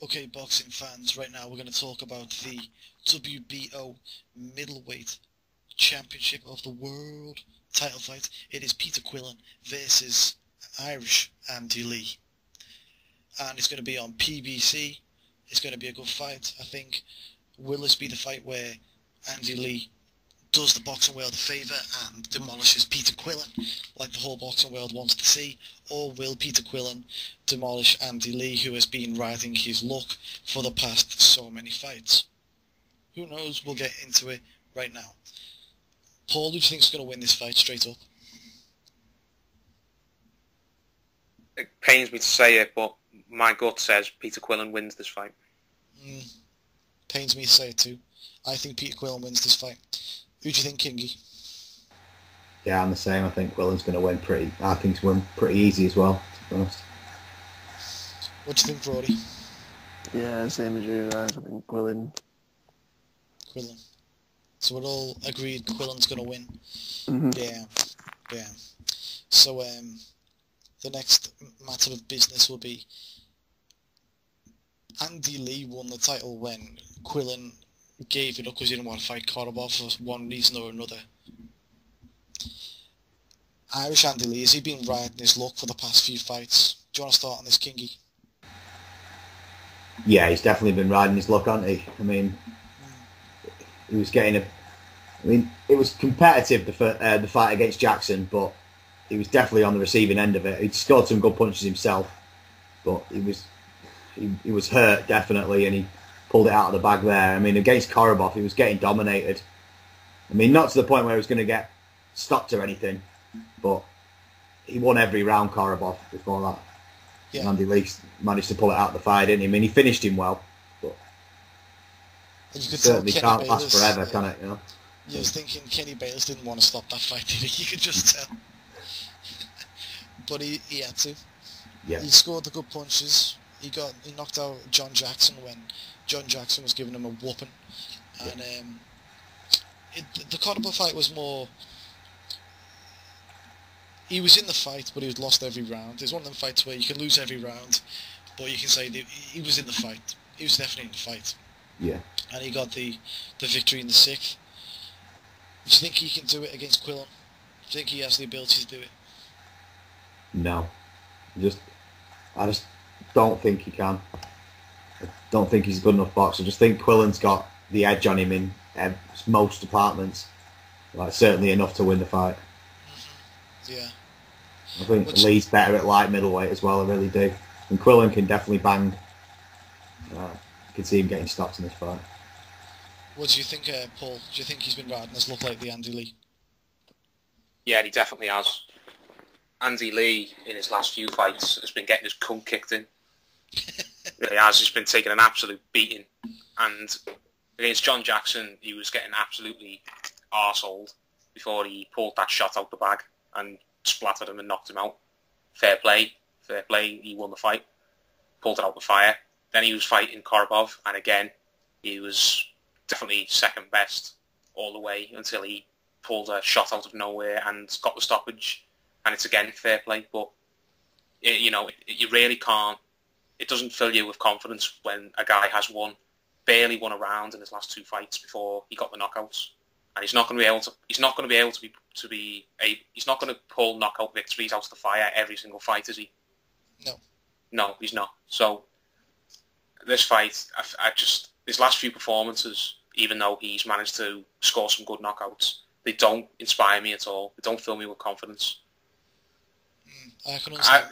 Okay, boxing fans, right now we're going to talk about the WBO middleweight championship of the world title fight. It is Peter Quillin versus Irish Andy Lee. And it's going to be on PBC. It's going to be a good fight, I think. Will this be the fight where Andy Lee does the boxing world a favour and demolishes Peter Quillin like the whole boxing world wants to see, or will Peter Quillin demolish Andy Lee, who has been riding his luck for the past so many fights? Who knows? We'll get into it right now. Paul, who do you think is going to win this fight straight up? It pains me to say it, but my gut says Peter Quillin wins this fight. Pains me to say it too. I think Peter Quillin wins this fight. Who do you think, Kingy? Yeah, I'm the same. I think Quillin's going to win I think he's win pretty easy as well, to be honest. What do you think, Brody? Yeah, same as you guys. I think Quillin. So we're all agreed Quillin's going to win. Mm-hmm. Yeah. So the next matter of business will be Andy Lee won the title when Quillin gave it up because he didn't want to fight Korobov for one reason or another. Irish Andy Lee, has he been riding his luck for the past few fights? Do you want to start on this, Kingy? Yeah, he's definitely been riding his luck, hasn't he? I mean, he was getting it was competitive, the fight against Jackson, but he was definitely on the receiving end of it. He'd scored some good punches himself, but he was hurt, definitely, and he pulled it out of the bag there. I mean, against Korobov, he was getting dominated. I mean, not to the point where he was going to get stopped or anything, but he won every round, Korobov, before that. Yeah. Andy Lee managed to pull it out of the fight, didn't he? I mean, he finished him well, but you could certainly can't last forever, can it? You know? You was thinking Kenny Bayless didn't want to stop that fight, did he? You could just tell. But he had to. Yeah. He scored the good punches. He knocked out John Jackson when John Jackson was giving him a whooping. And the Korobov fight was more... He was in the fight, but he was lost every round. It's one of them fights where you can lose every round, but you can say that he was in the fight. He was definitely in the fight. Yeah. And he got the victory in the sixth. Do you think he can do it against Quillin? Do you think he has the ability to do it? No. I just don't think he can. I don't think he's a good enough boxer. I just think Quillin's got the edge on him in most departments. Like, certainly enough to win the fight. Mm-hmm. Yeah. I think Lee's better at light middleweight as well, I really do. And Quillin can definitely bang. I can see him getting stopped in this fight. What do you think, Paul? Do you think he's been riding his luck like the Andy Lee? Yeah, he definitely has. Andy Lee, in his last few fights, has been getting his cunt kicked in. Really has. He's been taking an absolute beating. And against John Jackson, he was getting absolutely arseholed before he pulled that shot out the bag and splattered him and knocked him out. Fair play. He won the fight. Pulled it out the fire. Then he was fighting Korobov, and again, he was definitely second best all the way until he pulled a shot out of nowhere and got the stoppage. And it's again fair play, but you really can't. It doesn't fill you with confidence when a guy has barely won a round in his last two fights before he got the knockouts, and he's not going to be able to. He's not going to pull knockout victories out of the fire every single fight, is he? No, he's not. So this fight, his last few performances, even though he's managed to score some good knockouts, they don't inspire me at all. They don't fill me with confidence. I can understand.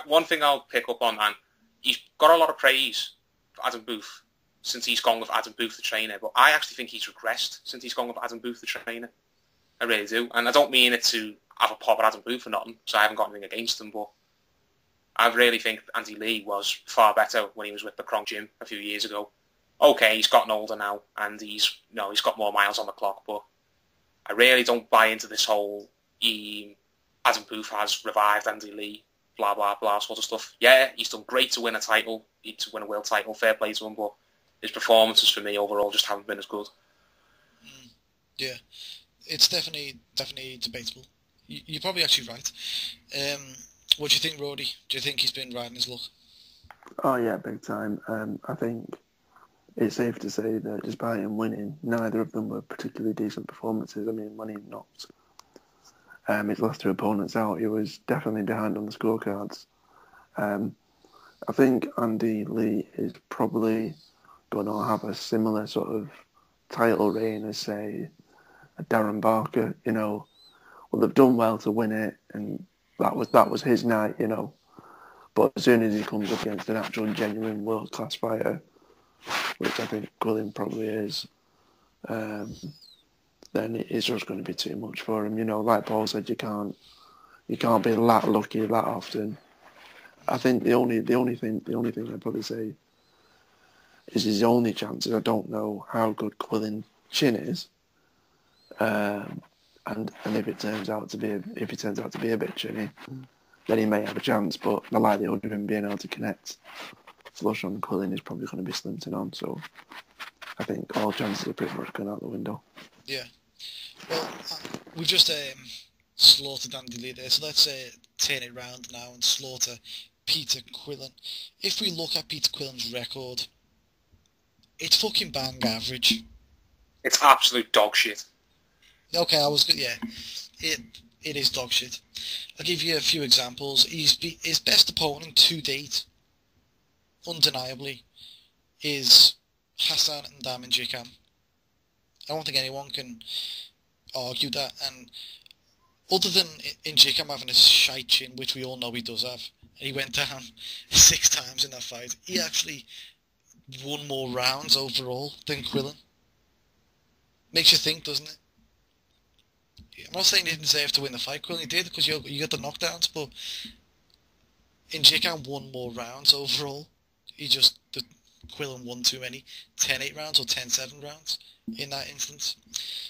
One thing I'll pick up on, and he's got a lot of praise for Adam Booth since he's gone with Adam Booth, the trainer, but I actually think he's regressed since he's gone with Adam Booth, the trainer. I really do. And I don't mean it to have a pop at Adam Booth or nothing, so I haven't got anything against him, but I really think Andy Lee was far better when he was with the Kronk Gym a few years ago. Okay, he's gotten older now, and he's got more miles on the clock, but I really don't buy into this whole Adam Booth has revived Andy Lee, blah, blah, blah, sort of stuff. Yeah, he's done great to win a title, to win a world title, fair play to him, but his performances for me overall just haven't been as good. Yeah, it's definitely debatable. You're probably actually right. What do you think, Roddy? Do you think he's been riding his luck? Oh yeah, big time. I think it's safe to say that despite him winning, neither of them were particularly decent performances. I mean, when he knocked his last two opponents out, he was definitely behind on the scorecards. I think Andy Lee is probably going to have a similar sort of title reign as, say, a Darren Barker. Well, they've done well to win it, and that was his night. But as soon as he comes up against an actual genuine world-class fighter, which I think Quillin probably is, then it's just going to be too much for him. Like Paul said, you can't be that lucky that often. I think the only thing I'd probably say is his only chance is I don't know how good Quillin's chin is, and if it turns out to be a bit chinny, then he may have a chance. But the likelihood of him being able to connect flush on Quillin is probably going to be slim to none. So I think all chances are pretty much gone out the window. Yeah. Well, we've just slaughtered Andy Lee there, so let's turn it round now and slaughter Peter Quillin. If we look at Peter Quillin's record, it's fucking bang average. It's absolute dog shit. Okay, yeah. It is dog shit. I'll give you a few examples. His best opponent to date, undeniably, is Hassan and Diamond Jikam. I don't think anyone can argue that. And other than in Jikam having a shite chin, which we all know he does have, and he went down 6 times in that fight, he actually won more rounds overall than Quillin. Makes you think, doesn't it? I'm not saying he didn't deserve to win the fight. Quillin did, because you got the knockdowns, but Njikan won more rounds overall. Quillin won too many 10-8 rounds or 10-7 rounds in that instance.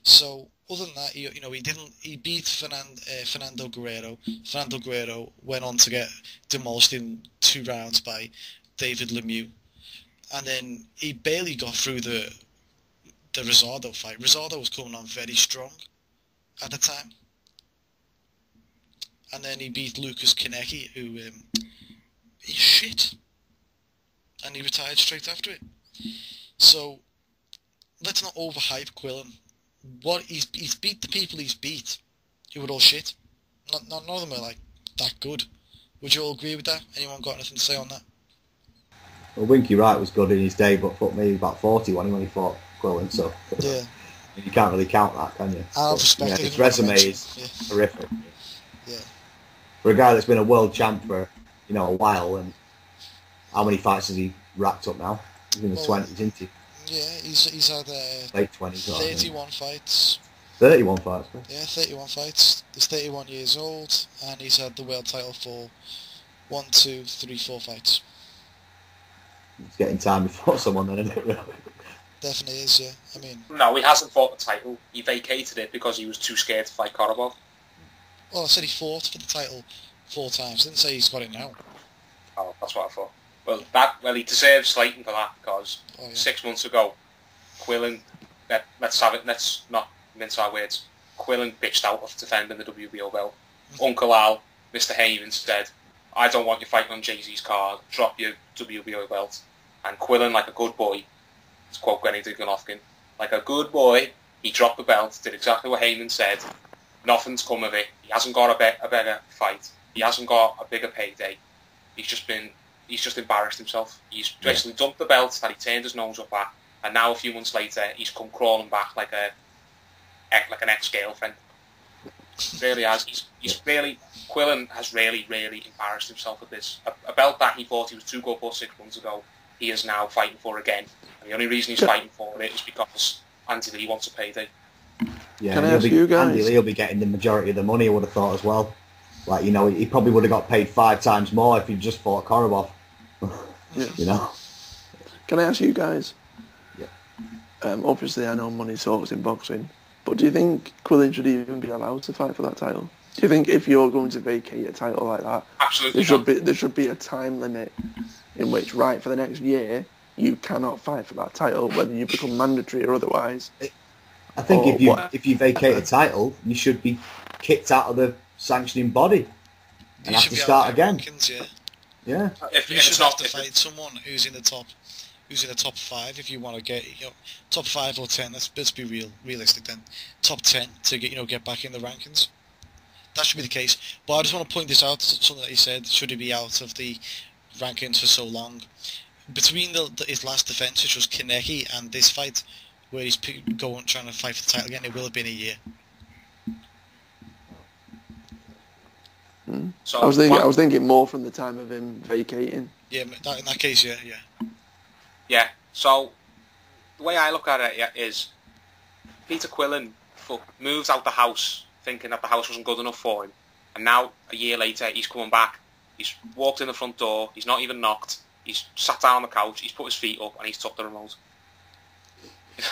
So other than that, he beat Fernando Guerrero. Fernando Guerrero went on to get demolished in 2 rounds by David Lemieux, and then he barely got through the Rosado fight. Rosado was coming on very strong at the time, and then he beat Lucas Kaneki, who he's shit, and he retired straight after it. So let's not overhype Quillin. What he's beat the people he's beat, who were all shit. None of them are like that good. Would you all agree with that? Anyone got anything to say on that? Well, Winky Wright was good in his day, but fuck me, about 40 when he fought Quillin, so yeah. You can't really count that, can you? His resume is horrific. Yeah. For a guy that's been a world champ for a while, and how many fights has he racked up now? He's in the 20s, isn't he? Yeah, he's had late 20s. 31 fights. 31 fights. Man. Yeah, 31 fights. He's 31 years old, and he's had the world title for 1, 2, 3, 4 fights. It's getting time before someone, then, isn't it? Really? Definitely is, yeah. I mean... No, he hasn't fought the title. He vacated it because he was too scared to fight Korobov. Well, I said he fought for the title 4 times. I didn't say he's got it now. Oh, that's what I thought. Well, he deserves slating for that, because 6 months ago, Quillin, let's not mince our words, Quillin bitched out of defending the WBO belt. Uncle Al, Mr. Heyman said, I don't want you fighting on Jay-Z's card, drop your WBO belt. And Quillin, like a good boy, to quote Gwenny Golovkin, like a good boy, he dropped the belt, did exactly what Heyman said, nothing's come of it, he hasn't got a better fight, he hasn't got a bigger payday, he's just embarrassed himself. He's basically dumped the belt that he turned his nose up at, and now a few months later, he's come crawling back like an ex-girlfriend. Really has. Quillin has really, really embarrassed himself with this. A belt that he thought he was too good for 6 months ago, he is now fighting for again. And the only reason he's fighting for it is because Andy Lee wants a payday. Yeah, Can I ask you guys? Andy Lee will be getting the majority of the money, I would have thought, as well. Like, he probably would have got paid 5 times more if he just fought Korobov. Yeah. Can I ask you guys? Yeah. Obviously, I know money talks in boxing, but do you think Quillin should even be allowed to fight for that title? Do you think if you're going to vacate a title like that, absolutely there should be a time limit in which, right, for the next year, you cannot fight for that title, whether you become mandatory or otherwise? I think if you vacate a title, you should be kicked out of the sanctioning body and have to start again. Yeah. If You it's should not, have to fight someone who's in the top 5 if you want to get top 5 or 10. Let's be realistic then. Top 10 to get back in the rankings. That should be the case. But I just want to point this out. Something that you said. Should he be out of the rankings for so long? Between his last defense, which was Kaneki, and this fight, where he's trying to fight for the title again, it will have been a year. So I was thinking more from the time of him vacating. Yeah, in that case, yeah. Yeah. So the way I look at it is Peter Quillin moves out the house thinking that the house wasn't good enough for him, and now a year later he's coming back. He's walked in the front door. He's not even knocked. He's sat down on the couch. He's put his feet up and he's took the remote.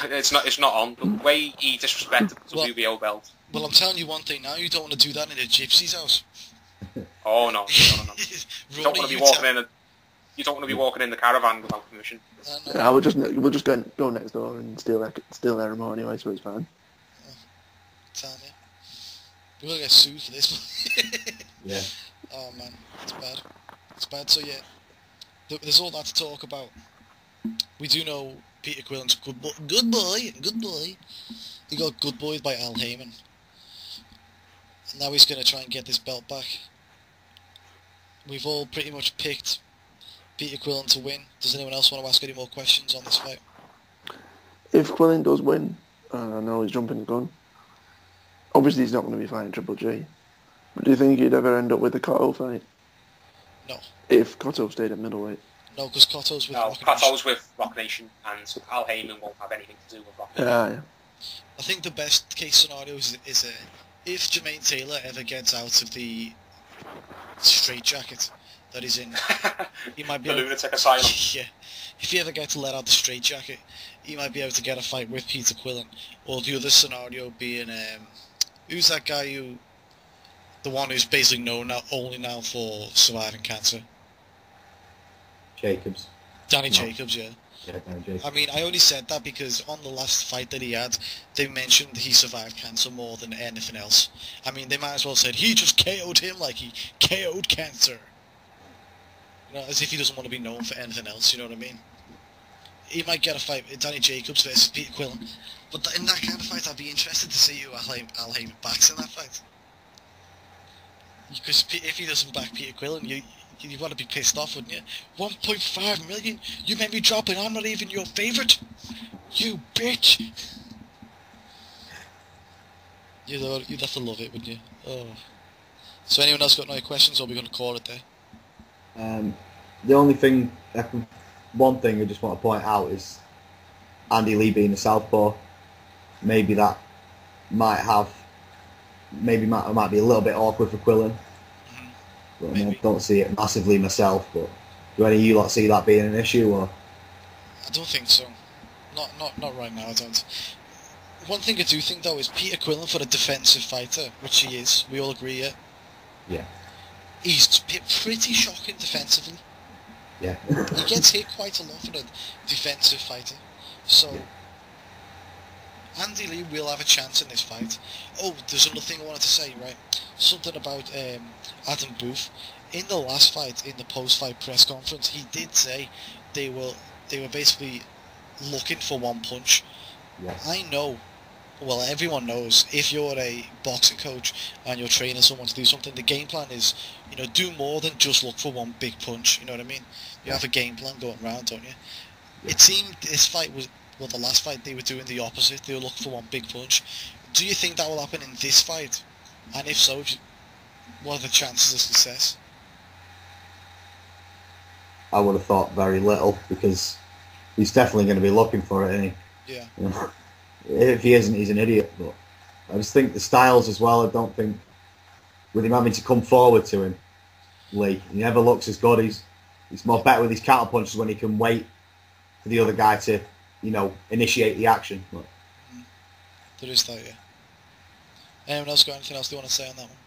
It's not on. The way he disrespected the WBO belt. Well, I'm telling you one thing now. You don't want to do that in a gypsy's house. Oh no. You don't want to be walking in. You don't want to be walking in the caravan without permission. Yeah, we'll just go next door and steal their remote anyway, so it's fine. Tell me. We're going to get sued for this. Yeah. Oh man, it's bad. So yeah, there's all that to talk about. We do know Peter Quillen's good boy. He got good boyed by Al Heyman. And now he's going to try and get this belt back. We've all pretty much picked Peter Quillin to win. Does anyone else want to ask any more questions on this fight? If Quillin does win, I know he's jumping the gun. Obviously he's not going to be fighting Triple G. But do you think he'd ever end up with the Cotto fight? No. If Cotto stayed at middleweight? No, because Cotto's with Rock Nation. Cotto's with Rock Nation, and Al Heyman won't have anything to do with Rock Nation. Yeah. I think the best case scenario is if Jermaine Taylor ever gets out of the straitjacket that he's in, he might be the lunatic asylum. Yeah. If he ever gets let out the straitjacket, he might be able to get a fight with Peter Quillin. Or the other scenario being, who's that guy the one who's basically known only now for surviving cancer? Jacobs. Danny Jacobs, yeah. Yeah, Danny Jacobs. I mean, I only said that because on the last fight that he had, they mentioned he survived cancer more than anything else. I mean, they might as well said he just KO'd him like he KO'd cancer. You know, as if he doesn't want to be known for anything else, you know what I mean? He might get a fight with Danny Jacobs versus Peter Quillin. But in that kind of fight, I'd be interested to see who Al Heyman backs in that fight. Because if he doesn't back Peter Quillin, you'd want to be pissed off, wouldn't you? 1.5 million? You made me drop it, I'm not even your favourite? You bitch! You'd have to love it, wouldn't you? Oh. So anyone else got any questions, or are we going to call it there? The only thing, one thing I just want to point out is Andy Lee being a southpaw. Maybe that might be a little bit awkward for Quillin. But I mean, I don't see it massively myself. But do any of you lot see that being an issue? Or I don't think so. Not right now. I don't. One thing I do think though is Peter Quillin, for a defensive fighter, which he is, we all agree, yeah. Yeah. He's pretty shocking defensively. Yeah. He gets hit quite a lot for a defensive fighter. So, Andy Lee will have a chance in this fight. Oh, there's another thing I wanted to say, right? Something about Adam Booth. In the last fight, in the post-fight press conference, he did say they were basically looking for one punch. Yes. I know, well, everyone knows, if you're a boxing coach and you're training someone to do something, the game plan is, do more than just look for one big punch, you know what I mean? You have a game plan going around, don't you? Yeah. It seemed this fight was, the last fight they were doing the opposite, they were looking for one big punch. Do you think that will happen in this fight? And if so, what are the chances of success? I would have thought very little, because he's definitely going to be looking for it, isn't he? Yeah. If he isn't, he's an idiot. But I just think the styles as well, I don't think, with him having to come forward to him, Lee, he never looks as good. He's more better with his counter punches when he can wait for the other guy to, initiate the action. But there is that, yeah. Anyone else got anything else they want to say on that one?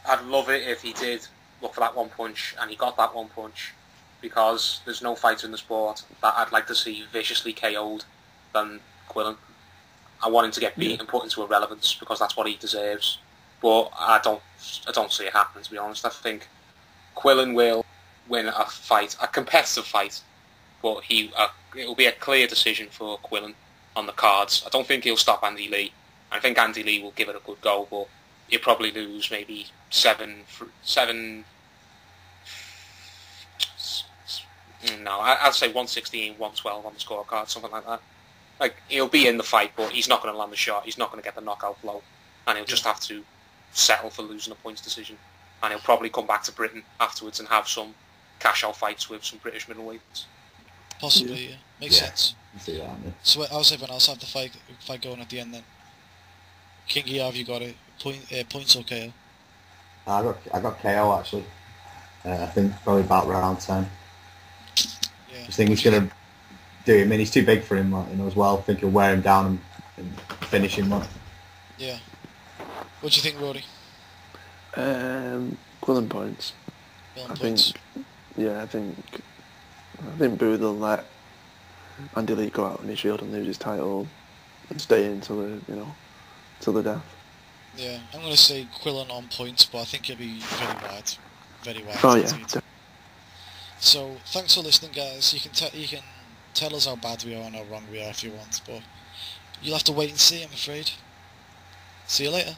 I'd love it if he did look for that one punch, and he got that one punch, because there's no fighter in the sport that I'd like to see viciously KO'd than Quillin. I want him to get beat and put into irrelevance, because that's what he deserves. But I don't see it happening, to be honest. I think Quillin will win a fight, a competitive fight, but it'll be a clear decision for Quillin on the cards. I don't think he'll stop Andy Lee. I think Andy Lee will give it a good go, but he'll probably lose maybe 7. No, I'd say 116, 112 on the scorecard, something like that. Like, he'll be in the fight, but he's not going to land the shot. He's not going to get the knockout blow, and he'll just have to settle for losing a points decision. And he'll probably come back to Britain afterwards and have some cash-out fights with some British middleweights. Possibly, yeah. Makes sense. I see that, yeah. So how's everyone else have the fight going at the end then? Kingy, have you got it? Points or KO? I got KO actually. I think probably about round 10. Yeah. I think he's going to do him. I mean, he's too big for him, as well. I think he'll wear him down and finish him. Yeah. What do you think, Rory? Quillin points. Quillin I points. think Booth will let Andy Lee go out on his shield and lose his title and stay in till the death. Yeah, I'm going to say Quillin on points, but I think he'll be very wide. Very wide. Oh yeah. So, thanks for listening, guys. You can tell us how bad we are and how wrong we are if you want, but you'll have to wait and see, I'm afraid. See you later.